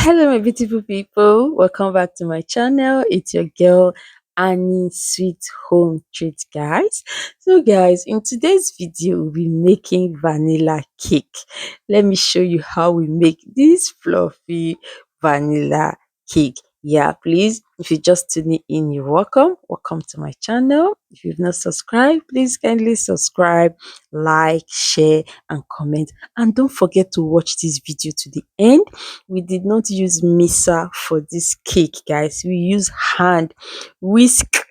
Hello, my beautiful people. Welcome back to my channel. It's your girl Annie Sweet Home Treat, guys. So, guys, in today's video, we'll be making vanilla cake. Let me show you how we make this fluffy vanilla cake. Yeah, please, if you just tuning in, you're welcome. Welcome to my channel. If you've not subscribed, please kindly subscribe, like, share, and comment. And don't forget to watch this video to the end. We did not use mixer for this cake, guys. We use hand whisk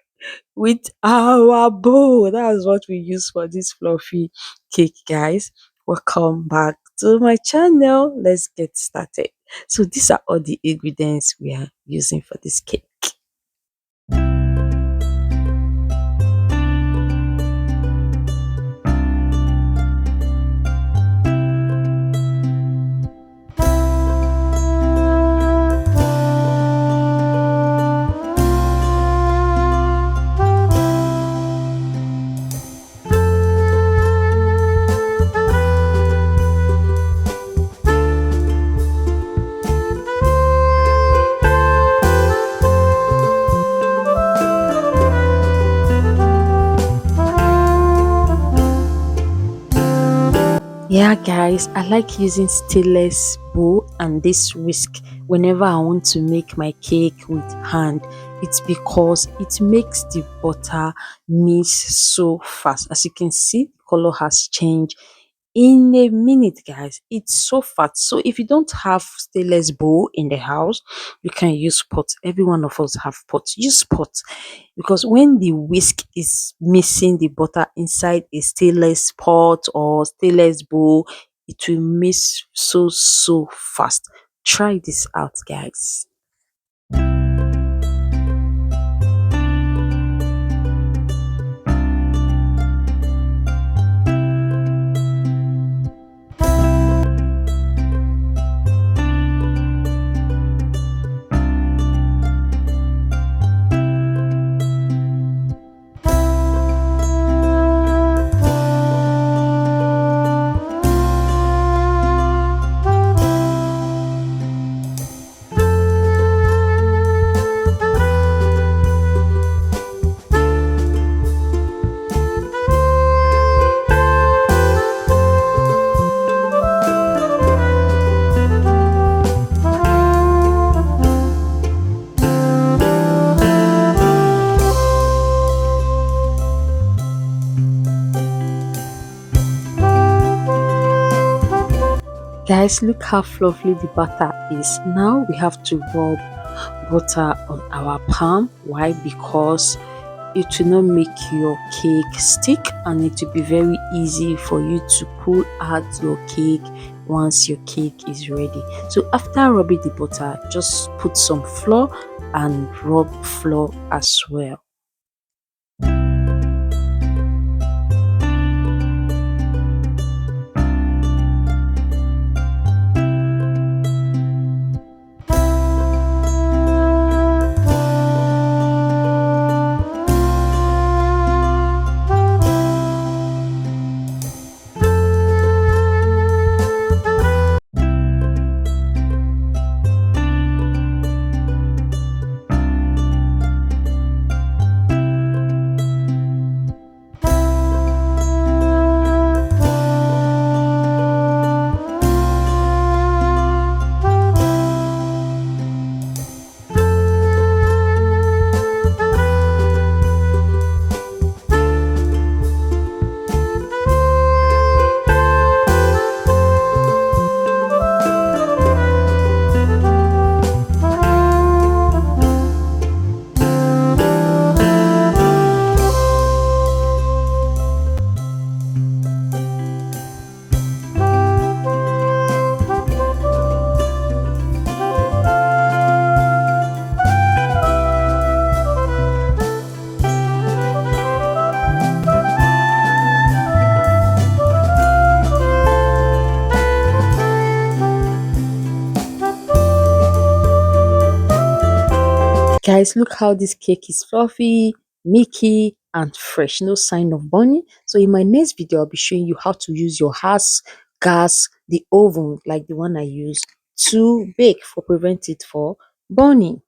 with our bowl. That's what we use for this fluffy cake, guys. Welcome back to my channel. Let's get started. So these are all the ingredients we are using for this cake. Yeah, guys, I like using stainless bowl and this whisk whenever I want to make my cake with hand. It's because it makes the butter mix so fast. As you can see, the color has changed in a minute, guys. It's so fast. So if you don't have stainless bowl in the house, you can use pot. Every one of us have pot. Use pot, because when the whisk is missing the butter inside a stainless pot or stainless bowl, it will miss so fast. Try this out, guys. Guys, look how fluffy the butter is. Now we have to rub butter on our palm. Why? Because it will not make your cake stick, and it will be very easy for you to pull out your cake once your cake is ready. So after rubbing the butter, just put some flour and rub flour as well. Guys, look how this cake is fluffy, milky, and fresh. No sign of burning. So in my next video, I'll be showing you how to use your house gas, the oven, like the one I use. to bake for prevent it for burning.